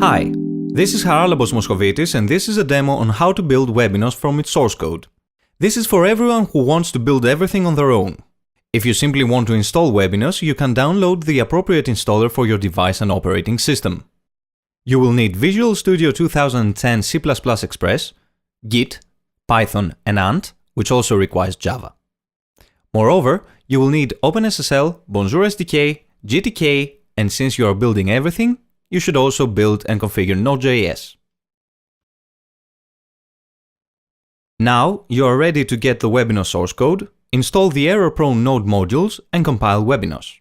Hi, this is Haralabos Moscovitis and this is a demo on how to build webinos from its source code. This is for everyone who wants to build everything on their own. If you simply want to install webinos, you can download the appropriate installer for your device and operating system. You will need Visual Studio 2010 C++ Express, Git, Python and Ant, which also requires Java. Moreover, you will need OpenSSL, Bonjour SDK, GTK, and since you are building everything, you should also build and configure Node.js. Now you are ready to get the webinar source code, install the error-prone Node modules, and compile webinos.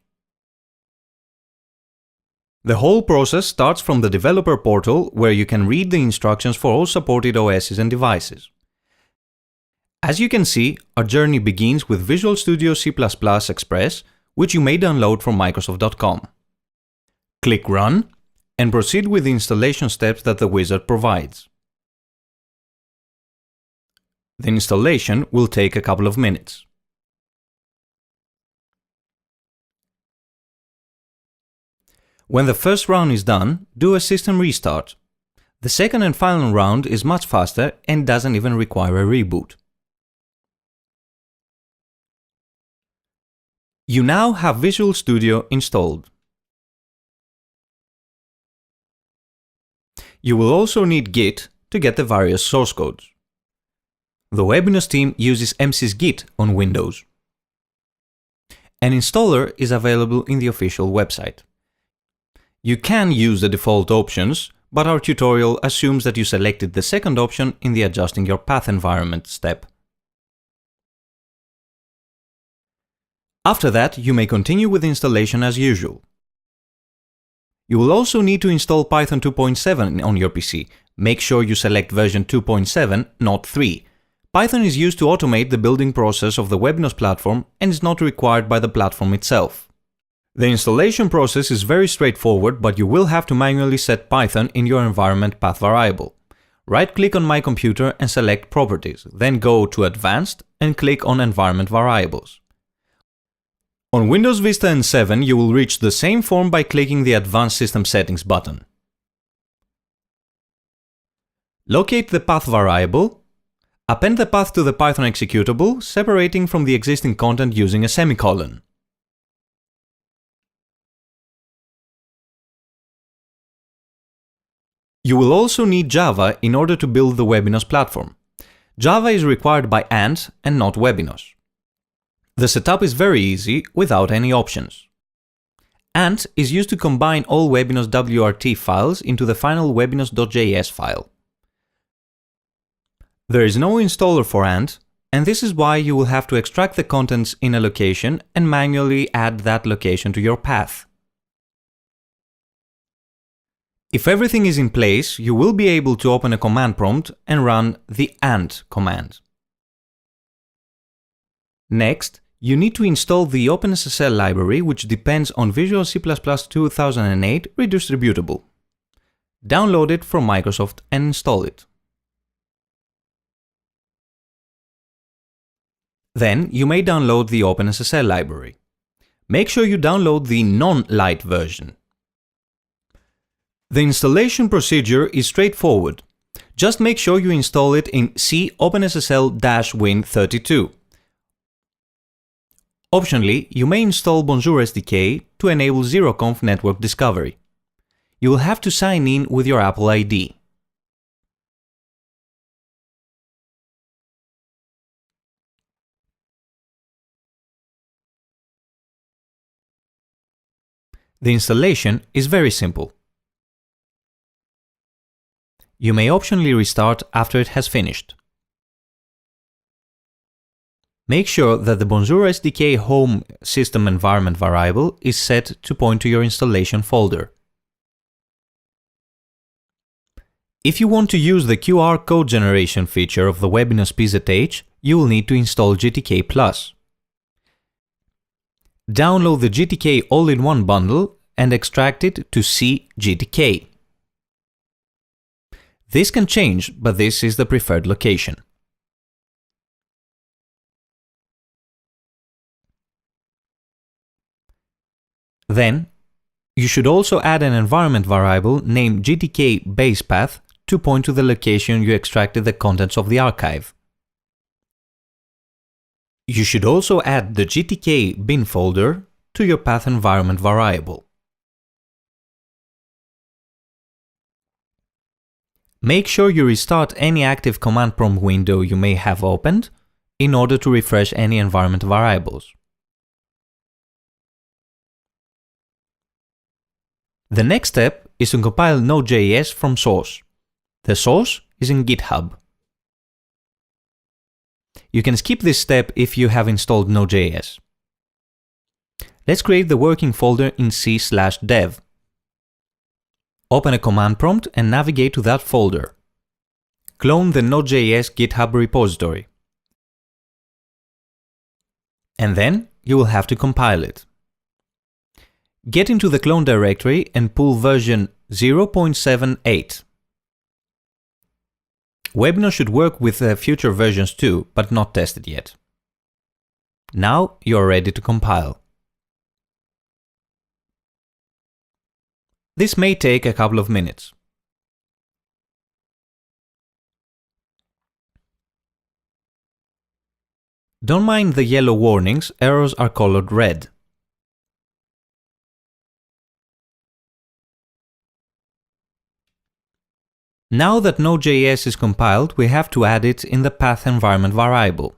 The whole process starts from the developer portal, where you can read the instructions for all supported OSs and devices. As you can see, our journey begins with Visual Studio C++ Express, which you may download from Microsoft.com. Click Run, and proceed with the installation steps that the wizard provides. The installation will take a couple of minutes. When the first round is done, do a system restart. The second and final round is much faster and doesn't even require a reboot. You now have Visual Studio installed. You will also need Git to get the various source codes. The Webinos team uses msysgit on Windows. An installer is available in the official website. You can use the default options, but our tutorial assumes that you selected the second option in the Adjusting your path environment step. After that, you may continue with installation as usual. You will also need to install Python 2.7 on your PC. Make sure you select version 2.7, not 3. Python is used to automate the building process of the Webinos platform and is not required by the platform itself. The installation process is very straightforward, but you will have to manually set Python in your environment path variable. Right-click on My Computer and select Properties, then go to Advanced and click on Environment Variables. On Windows Vista and 7, you will reach the same form by clicking the Advanced System Settings button. Locate the path variable. Append the path to the Python executable, separating from the existing content using a semicolon. You will also need Java in order to build the Webinos platform. Java is required by Ant and not Webinos. The setup is very easy, without any options. Ant is used to combine all Webinos WRT files into the final webinos.js file. There is no installer for Ant, and this is why you will have to extract the contents in a location and manually add that location to your path. If everything is in place, you will be able to open a command prompt and run the ant command. Next, you need to install the OpenSSL library, which depends on Visual C++ 2008 redistributable. Download it from Microsoft and install it. Then you may download the OpenSSL library. Make sure you download the non-lite version. The installation procedure is straightforward. Just make sure you install it in C OpenSSL-Win32. Optionally, you may install Bonjour SDK to enable ZeroConf network discovery. You will have to sign in with your Apple ID. The installation is very simple. You may optionally restart after it has finished. Make sure that the Bonjour SDK home system environment variable is set to point to your installation folder. If you want to use the QR code generation feature of the Webinos PZH, you will need to install GTK+. Download the GTK all-in-one bundle and extract it to C GTK. This can change, but this is the preferred location. Then, You should also add an environment variable named GTK basepath to point to the location you extracted the contents of the archive. You should also add the GTK bin folder to your path environment variable. Make sure you restart any active command prompt window you may have opened in order to refresh any environment variables. The next step is to compile Node.js from source. The source is in GitHub. You can skip this step if you have installed Node.js. Let's create the working folder in c/dev. Open a command prompt and navigate to that folder. Clone the Node.js GitHub repository. And then you will have to compile it. Get into the clone directory and pull version 0.78. Webinos should work with future versions too, but not tested yet. Now you are ready to compile. This may take a couple of minutes. Don't mind the yellow warnings, errors are colored red. Now that Node.js is compiled, we have to add it in the path environment variable.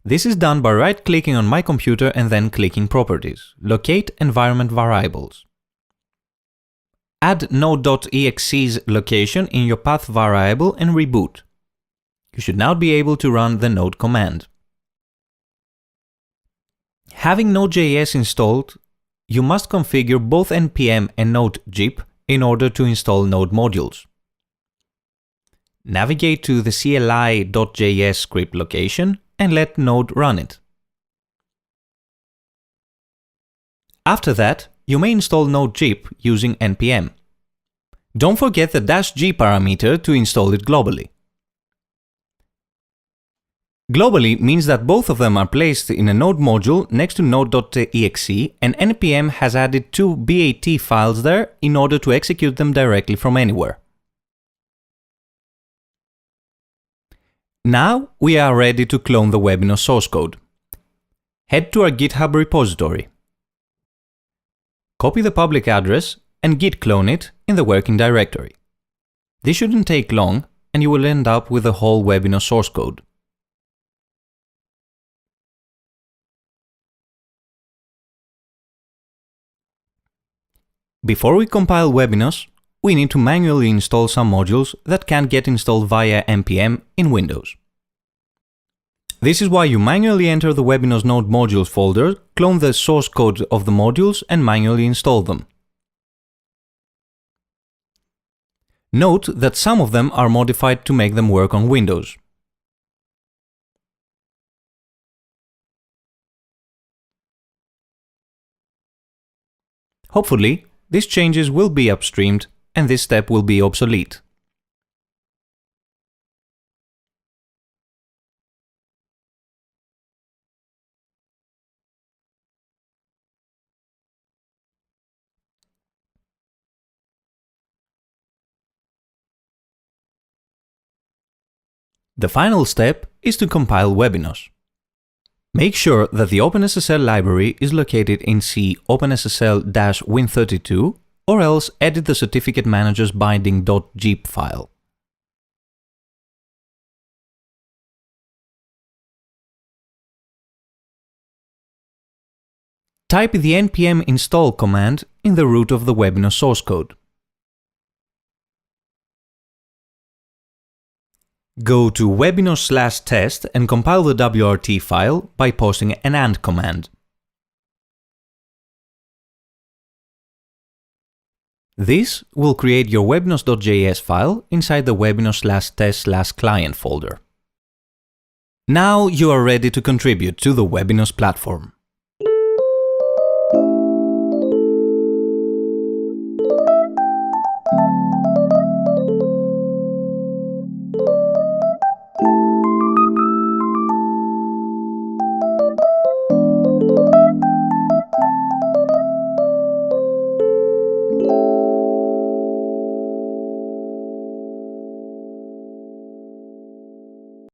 This is done by right-clicking on my computer and then clicking Properties. Locate Environment Variables. Add node.exe's location in your path variable and reboot. You should now be able to run the node command. Having Node.js installed, you must configure both npm and node zip in order to install node modules. Navigate to the cli.js script location and let node run it. After that, you may install node zip using npm. Don't forget the -g parameter to install it globally. Globally means that both of them are placed in a node module next to node.exe, and npm has added two BAT files there in order to execute them directly from anywhere. Now we are ready to clone the webinar source code. Head to our GitHub repository. Copy the public address and git clone it in the working directory. This shouldn't take long and you will end up with the whole webinar source code. Before we compile Webinos, we need to manually install some modules that can't get installed via npm in Windows. This is why you manually enter the Webinos node modules folder, clone the source code of the modules and manually install them. Note that some of them are modified to make them work on Windows. Hopefully, these changes will be upstreamed and this step will be obsolete. The final step is to compile Webinos. Make sure that the OpenSSL library is located in C OpenSSL-Win32 or else edit the certificate manager's binding.zip file. Type the npm install command in the root of the Webinar source code. Go to webinos/test and compile the WRT file by posting an AND command. This will create your webinos.js file inside the webinos/test/client folder. Now you are ready to contribute to the Webinos platform.